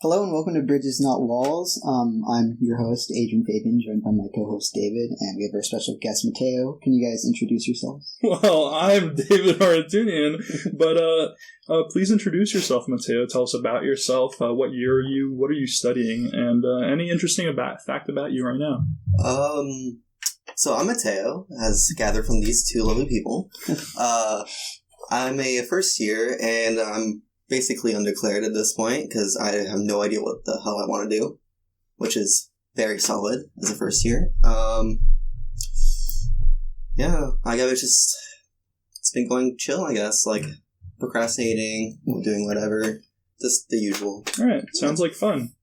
Hello and welcome to Bridges Not Walls. I'm your host, Adrian Fabian, joined by my co-host David, and we have our special guest, Matheo. Can you guys introduce yourselves? Well, I'm David Haratunian, but please introduce yourself, Matheo. Tell us about yourself. What year are you? What are you studying? And any interesting fact about you right now? So I'm Matheo, as gathered from these two lovely people. I'm a first year, and I'm basically undeclared at this point because I have no idea what the hell I want to do, which is very solid as a first year. Yeah, I guess it's been going chill, I guess, like procrastinating, doing whatever, just the usual. All right, sounds like fun.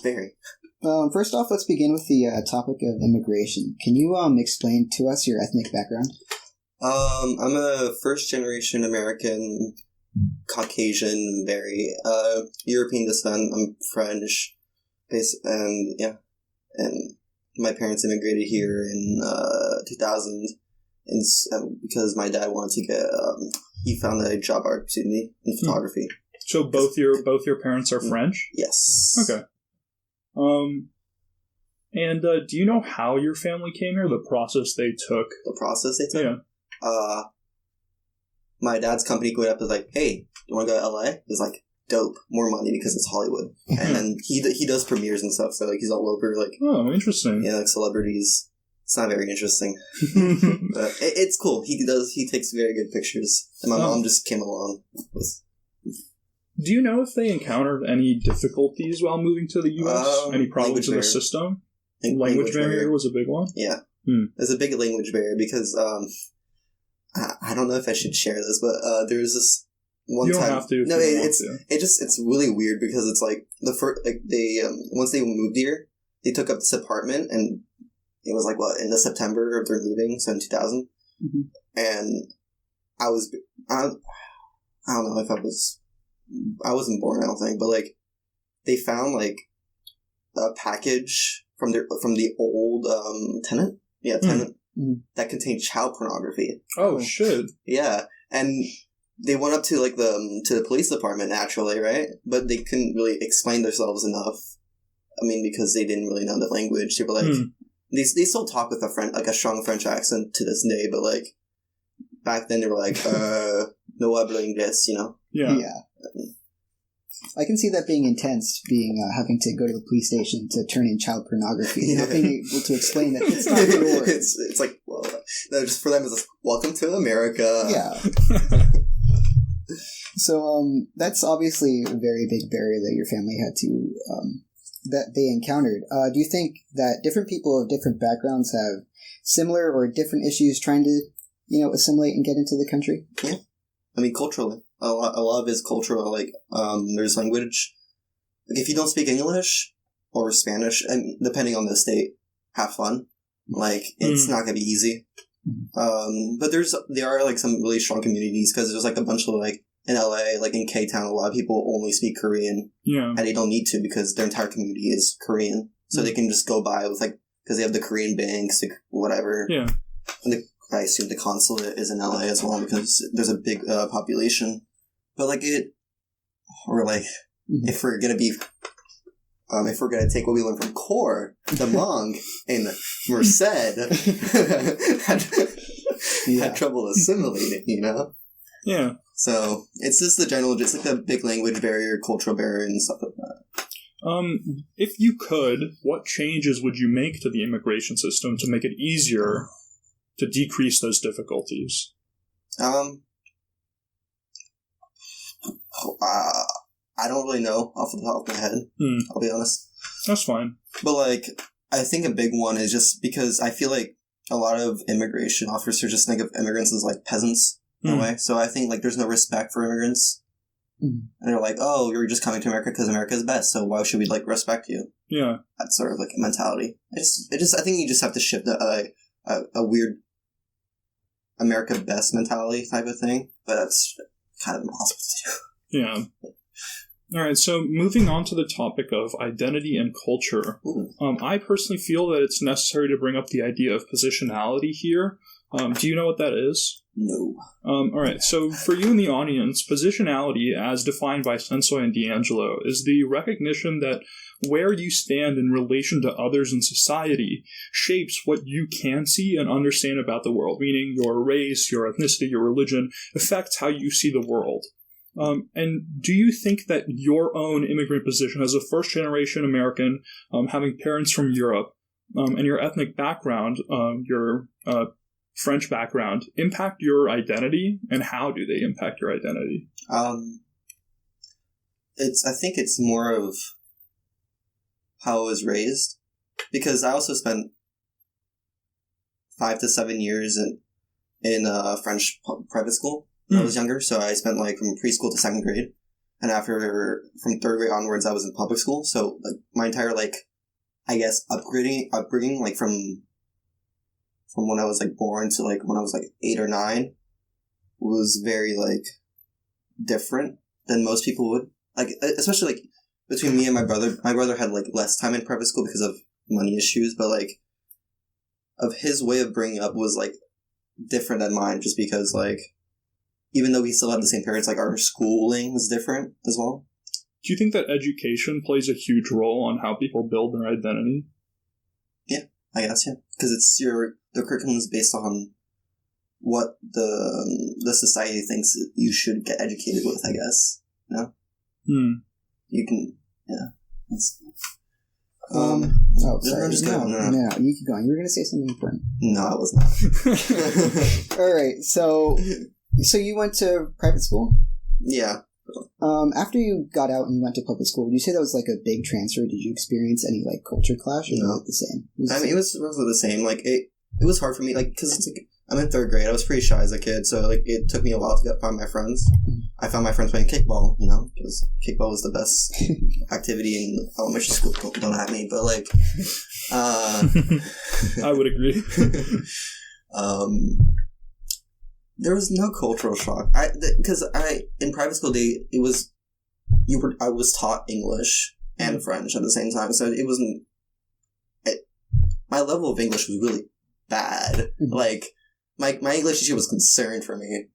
Very. First off, let's begin with the topic of immigration. Can you explain to us your ethnic background? I'm a first-generation American, Caucasian, very European descent. I'm French, and my parents immigrated here in 2000, and because my dad wanted to get, he found a job opportunity in photography. So both your parents are French? Yes. Okay. And do you know how your family came here? The process they took? The process they took? Yeah. My dad's company going up is like, hey, you want to go to LA? It's like, dope, more money because it's Hollywood. And then he does premieres and stuff, so like he's all over, like, oh, interesting. Yeah, like celebrities. It's not very interesting. But it's cool. He takes very good pictures. And my mom just came along with. Do you know if they encountered any difficulties while moving to the U.S.? Any problems with the system? Language barrier was a big one? Yeah. There's a big language barrier because I don't know if I should share this, but there's this one time. You don't have to. No, it's really weird because it's like the first, like they once they moved here, they took up this apartment, and it was like in the September of their moving, so in 2000, and I don't know if I wasn't born, I don't think, but like they found like a package from the old tenant, tenant. That contained child pornography. Oh shit! Yeah, and they went up to like to the police department naturally, right? But they couldn't really explain themselves enough. I mean, because they didn't really know the language. They were like, they still talk with a strong French accent to this day, but like back then they were like, no hablo inglés, you know? Yeah. I can see that being intense, having to go to the police station to turn in child pornography, not being able to explain that it's not yours. It's like, well, no, just for them it's like, welcome to America. Yeah. So that's obviously a very big barrier that your family had to that they encountered. Do you think that different people of different backgrounds have similar or different issues trying to, assimilate and get into the country? Yeah. I mean, culturally. A lot of it is cultural, like, there's language. Like, if you don't speak English or Spanish, and depending on the state, have fun. Like, it's not gonna be easy. But there are, like, some really strong communities, because there's, like, a bunch of, like, in LA, like, in K-Town, a lot of people only speak Korean. Yeah. And they don't need to, because their entire community is Korean. So they can just go by with, like, because they have the Korean banks, whatever. Yeah. And I assume the consulate is in LA as well, because there's a big population. But like if we're gonna take what we learned from Core, the Hmong in Merced had trouble assimilating, Yeah. So it's just the general, just like a big language barrier, cultural barrier, and stuff like that. If you could, what changes would you make to the immigration system to make it easier to decrease those difficulties? I don't really know off the top of my head. I'll be honest. That's fine. But like, I think a big one is just because I feel like a lot of immigration officers just think of immigrants as like peasants in a way. So I think like there's no respect for immigrants. And they're like, oh, you're just coming to America because America is best, so why should we like respect you? Yeah. That's sort of like a mentality. I think you just have to shift a weird America best mentality type of thing, but that's kind of impossible to do. Yeah. All right, so moving on to the topic of identity and culture, I personally feel that it's necessary to bring up the idea of positionality here. Do you know what that is? No. All right, so for you in the audience, positionality, as defined by Sensoi and D'Angelo, is the recognition that where you stand in relation to others in society shapes what you can see and understand about the world, meaning your race, your ethnicity, your religion affects how you see the world. And do you think that your own immigrant position as a first-generation American, having parents from Europe, and your ethnic background, your French background, impact your identity, and how do they impact your identity? I think it's more of how I was raised, because I also spent 5 to 7 years in French private school when I was younger. So I spent from preschool to 2nd grade, and after from 3rd grade onwards, I was in public school. So my entire I guess upbringing from when I was born to when I was 8 or 9 was very different than most people would, especially between me and my brother. My brother had less time in private school because of money issues, but of his way of bringing up was different than mine, just because even though we still had the same parents, our schooling was different as well. Do you think that education plays a huge role on how people build their identity? Yeah, I guess, yeah. Because the curriculum is based on what the society thinks you should get educated with, I guess. You know? You can, yeah. Sorry. No, you keep going. You were going to say something important. No, I was not. All right, so you went to private school? Yeah. After you got out and you went to public school, would you say that was a big transfer? Did you experience any culture clash, or was it the same? It was roughly the same. It was hard for me, because I'm in 3rd grade. I was pretty shy as a kid, so it took me a while to find my friends. I found my friends playing kickball, because kickball was the best activity in elementary school. Don't at me, but I would agree. There was no cultural shock. Because in private school I was taught English and French at the same time, so it wasn't. My level of English was really bad. My English teacher was concerned for me.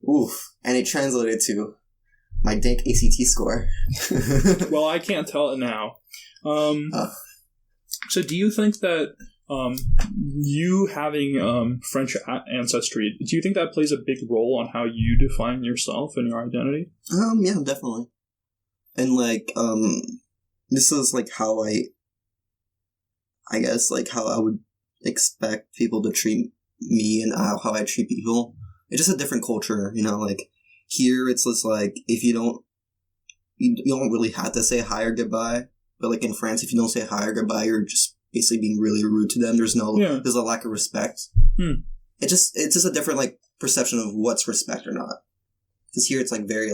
Oof, and it translated to my dank ACT score. Well, I can't tell it now. So, do you think that you having French ancestry, do you think that plays a big role on how you define yourself and your identity? Yeah, definitely. And this is how I guess how I would expect people to treat me and how I treat people. It's just a different culture, here it's just if you don't really have to say hi or goodbye, but in France, if you don't say hi or goodbye, you're just basically being really rude to them. There's a lack of respect. It's just a different perception of what's respect or not. Because here it's very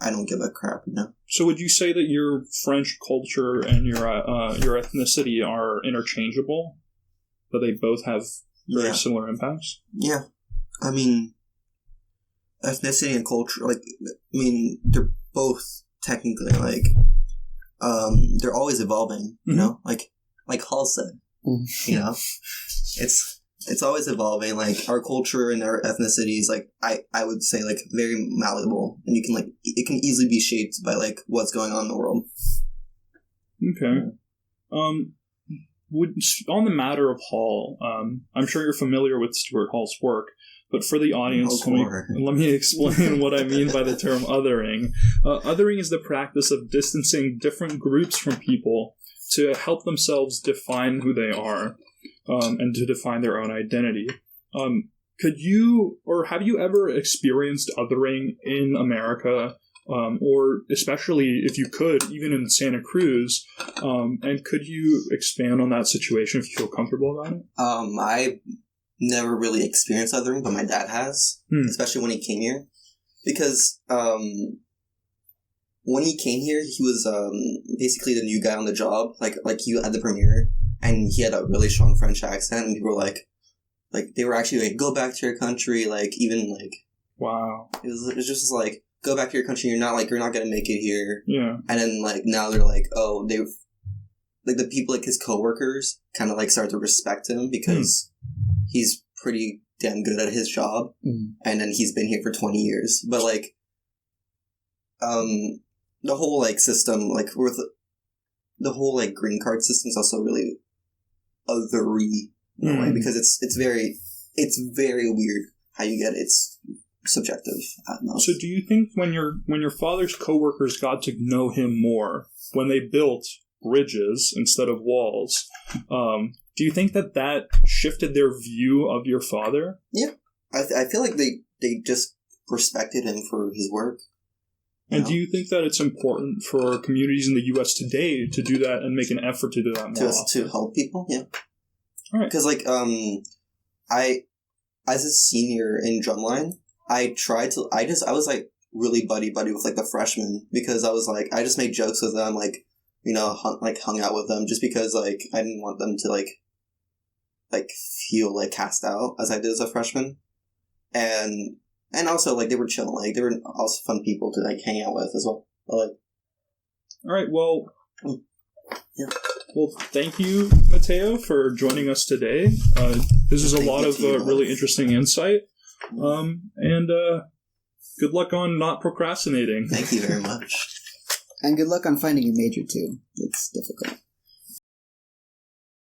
I don't give a crap, So would you say that your French culture and your ethnicity are interchangeable? That they both have very similar impacts? Yeah. I mean, ethnicity and culture, they're both technically, they're always evolving, you know? Like Hall said, it's always evolving. Our culture and our ethnicities, I would say, very malleable, and it can easily be shaped by what's going on in the world. Okay. On the matter of Hall, I'm sure you're familiar with Stuart Hall's work, but for the audience, let me explain what I mean by the term othering. Othering is the practice of distancing different groups from people to help themselves define who they are, and to define their own identity. Could you, or have you ever experienced othering in America, or especially if you could, even in Santa Cruz, and could you expand on that situation if you feel comfortable about it? I never really experienced othering, but my dad has, especially when he came here, because when he came here, he was basically the new guy on the job, he had the premiere, and he had a really strong French accent, and people were they were actually go back to your country, Wow. It was just go back to your country. You're not gonna make it here. Yeah. And then like now they're like, oh, they've like the people like his coworkers kind of like start to respect him because he's pretty damn good at his job, and then he's been here for 20 years. But like, the whole like system, like with the whole like green card system, is also really othery in a way because it's very weird how you get it. It's subjective at most. So do you think when your father's coworkers got to know him more when they built bridges instead of walls, do you think that shifted their view of your father? Yeah. I feel like they just respected him for his work. And do you think that it's important for communities in the U.S. today to do that and make an effort to do that more often? To help people? Yeah. All right. Because, like, I, as a senior in drumline, I was, like, really buddy-buddy with, like, the freshmen. Because I was, like, I just made jokes with them, like, you know, hung out with them. Just because, like, I didn't want them to, like feel, like, cast out as I did as a freshman. And also, like, they were chill. Like, they were also fun people to, like, hang out with as well. But, like, all right, well... Yeah. Well, thank you, Matheo, for joining us today. This is a lot of really interesting insight. And good luck on not procrastinating. Thank you very much. And good luck on finding your major, too. It's difficult.